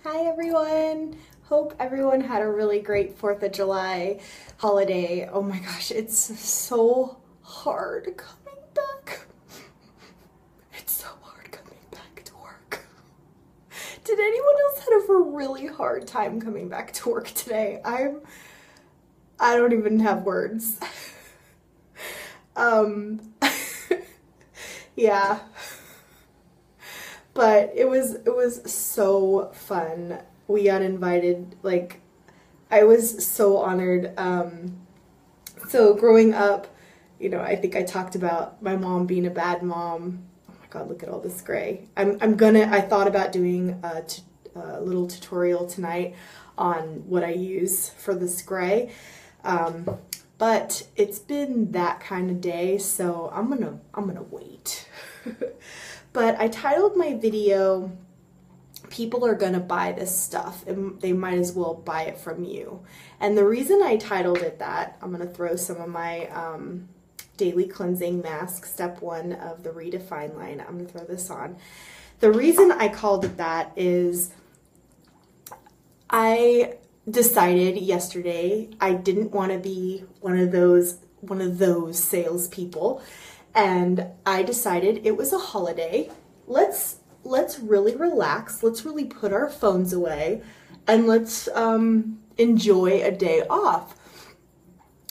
Hi everyone! Hope everyone had a really great 4th of July holiday. Oh my gosh, it's so hard coming back. It's so hard coming back to work. Did anyone else have a really hard time coming back to work today? I don't even have words. Yeah. But it was so fun. We got invited, like, I was so honored. So growing up, you know, I think I talked about my mom being a bad mom. Oh my God, look at all this gray. I thought about doing a little tutorial tonight on what I use for this gray. But it's been that kind of day, so I'm gonna wait. But I titled my video, "People are gonna buy this stuff and they might as well buy it from you." And the reason I titled it that, I'm gonna throw some of my daily cleansing mask, step 1 of the Redefine line. I'm gonna throw this on. The reason I called it that is I decided yesterday I didn't want to be one of those salespeople. And I decided it was a holiday. Let's really relax. Let's really put our phones away and let's enjoy a day off.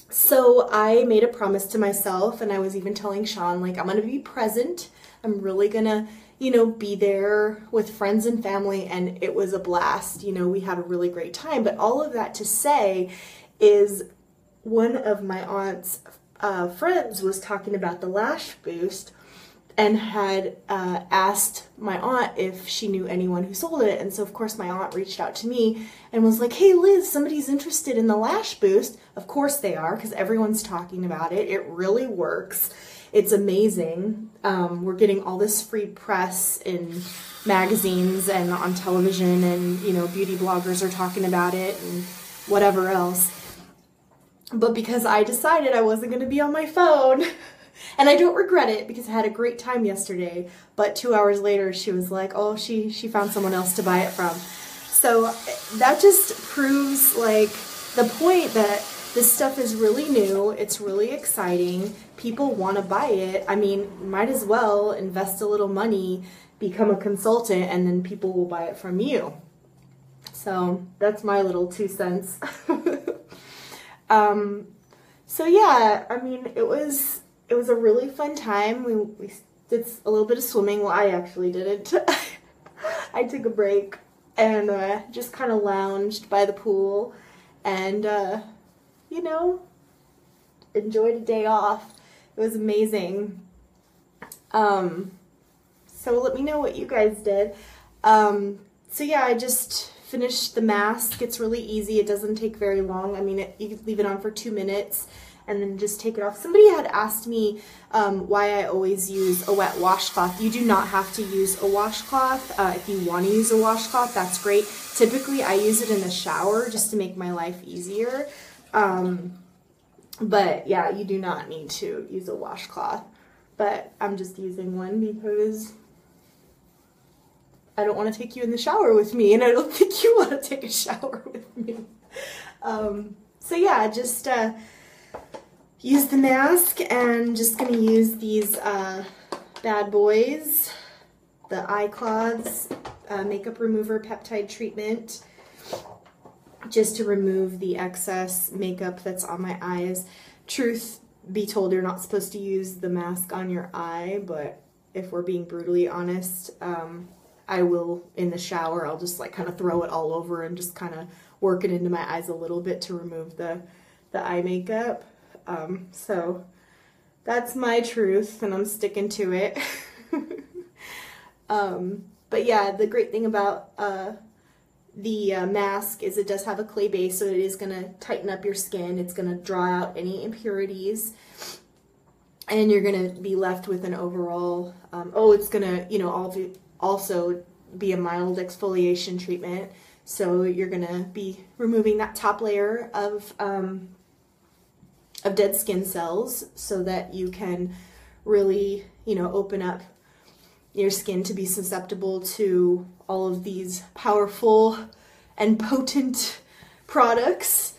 So I made a promise to myself, and I was even telling Sean, like, I'm gonna be present. I'm really gonna, you know, be there with friends and family, and it was a blast. You know, we had a really great time. But all of that to say is one of my aunt's friends was talking about the lash boost and had asked my aunt if she knew anyone who sold it. And so of course my aunt reached out to me and was like, "Hey Liz, somebody's interested in the lash boost." Of course they are, because everyone's talking about it. It really works. It's amazing. We're getting all this free press in magazines and on television, and you know, beauty bloggers are talking about it and whatever else. But because I decided I wasn't going to be on my phone, and I don't regret it because I had a great time yesterday, but 2 hours later she was like, oh, she found someone else to buy it from. So that just proves, like, the point that this stuff is really new, it's really exciting, people want to buy it. I mean, might as well invest a little money, become a consultant, and then people will buy it from you. So that's my little 2 cents. So yeah, I mean, it was a really fun time. We did a little bit of swimming. Well, I actually didn't. I took a break and just kind of lounged by the pool and, you know, enjoyed a day off. It was amazing. So let me know what you guys did. So yeah, I just finished the mask. It's really easy. It doesn't take very long. I mean, you can leave it on for 2 minutes and then just take it off. Somebody had asked me why I always use a wet washcloth. You do not have to use a washcloth. If you want to use a washcloth, that's great. Typically, I use it in the shower just to make my life easier. But yeah, you do not need to use a washcloth. But I'm just using one because I don't want to take you in the shower with me, and I don't think you want to take a shower with me. So yeah, just use the mask, and just going to use these bad boys, the eye cloths, makeup remover peptide treatment, just to remove the excess makeup that's on my eyes. Truth be told, you're not supposed to use the mask on your eye, but if we're being brutally honest, I will, in the shower, I'll just like kind of throw it all over and just kind of work it into my eyes a little bit to remove the eye makeup. So that's my truth, and I'm sticking to it. But yeah, the great thing about the mask is it does have a clay base, so it is going to tighten up your skin. It's going to draw out any impurities, and you're going to be left with an overall, it's going to, you know, also be a mild exfoliation treatment. So you're going to be removing that top layer of dead skin cells so that you can really, you know, open up your skin to be susceptible to all of these powerful and potent products.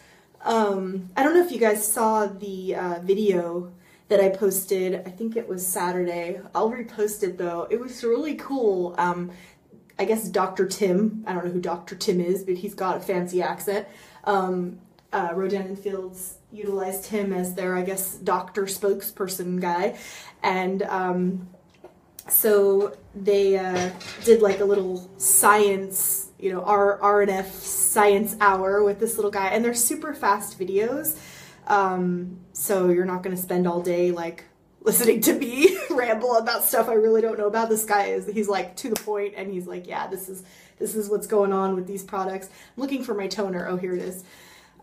I don't know if you guys saw the video that I posted. I think it was Saturday. I'll repost it though. It was really cool. I guess Dr. Tim, I don't know who Dr. Tim is, but he's got a fancy accent. Rodan Fields utilized him as their, I guess, doctor spokesperson guy. And so they did like a little science, you know, RNF science hour with this little guy. And they're super fast videos. So you're not going to spend all day like listening to me ramble about stuff I really don't know about. This guy he's like to the point, and he's like, yeah, this is what's going on with these products. I'm looking for my toner. Oh, here it is.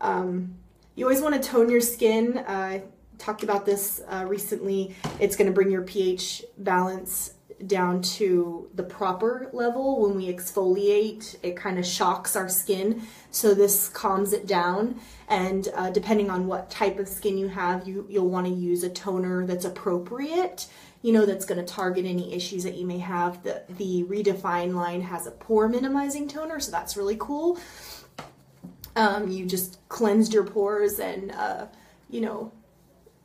You always want to tone your skin. I talked about this recently. It's going to bring your pH balance down to the proper level. When we exfoliate, it kind of shocks our skin, so this calms it down. And depending on what type of skin you have, you'll want to use a toner that's appropriate, you know, that's going to target any issues that you may have. The Redefine line has a pore minimizing toner, so that's really cool. You just cleansed your pores and you know,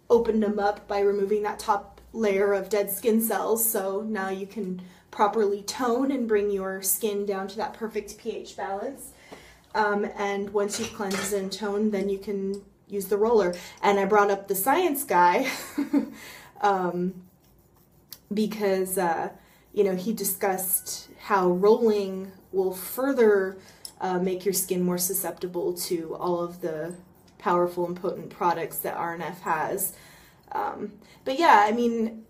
opened them up by removing that top layer of dead skin cells. So now you can properly tone and bring your skin down to that perfect pH balance. And once you've cleansed and toned, then you can use the roller. And I brought up the science guy because, you know, he discussed how rolling will further make your skin more susceptible to all of the powerful and potent products that RNF has. But yeah, I mean,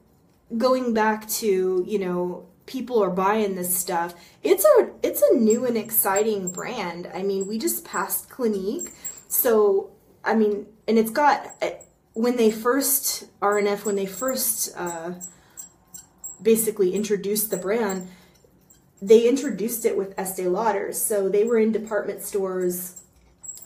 going back to, you know, people are buying this stuff. It's a new and exciting brand. I mean, we just passed Clinique. So, I mean, and it's got, when they first, RNF, when they first basically introduced the brand, they introduced it with Estee Lauder. So they were in department stores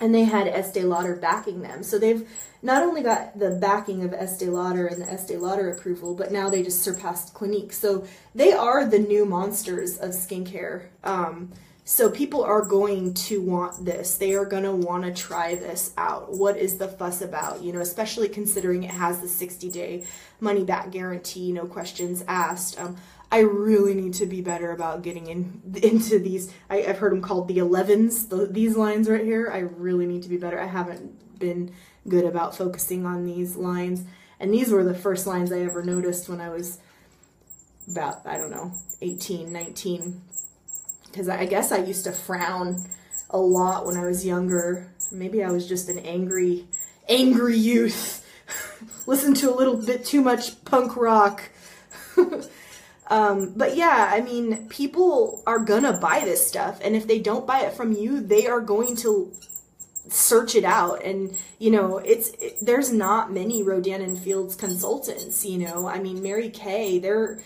and they had Estee Lauder backing them. So they've not only got the backing of Estee Lauder and the Estee Lauder approval, but now they just surpassed Clinique. So they are the new monsters of skincare. So people are going to want this. They are going to want to try this out. What is the fuss about? You know, especially considering it has the 60-day money-back guarantee, no questions asked. I really need to be better about getting into these. I've heard them called the 11s, these lines right here. I really need to be better. I haven't been good about focusing on these lines. And these were the first lines I ever noticed when I was about, I don't know, 18, 19. Because I guess I used to frown a lot when I was younger. Maybe I was just an angry youth. Listened to a little bit too much punk rock. But yeah, I mean, people are gonna buy this stuff, and if they don't buy it from you, they are going to search it out. And, you know, there's not many Rodan Fields consultants, you know. I mean, Mary Kay, they're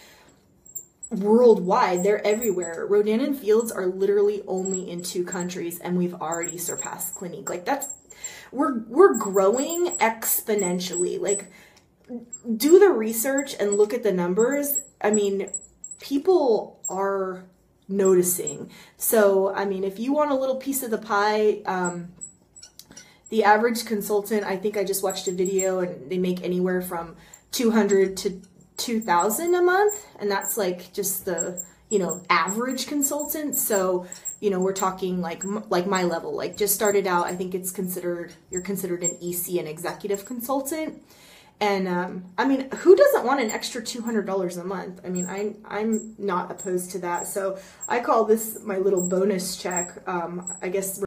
worldwide, they're everywhere. Rodan Fields are literally only in 2 countries, and we've already surpassed Clinique. Like, we're growing exponentially. Like, do the research and look at the numbers. I mean, people are noticing. So, I mean, if you want a little piece of the pie, the average consultant, I think I just watched a video, and they make anywhere from $200 to $2,000 a month. And that's like just the, you know, average consultant. So, you know, we're talking like my level, like just started out. I think you're considered an EC, an executive consultant. And, I mean, who doesn't want an extra $200 a month? I mean, I'm not opposed to that. So I call this my little bonus check. I guess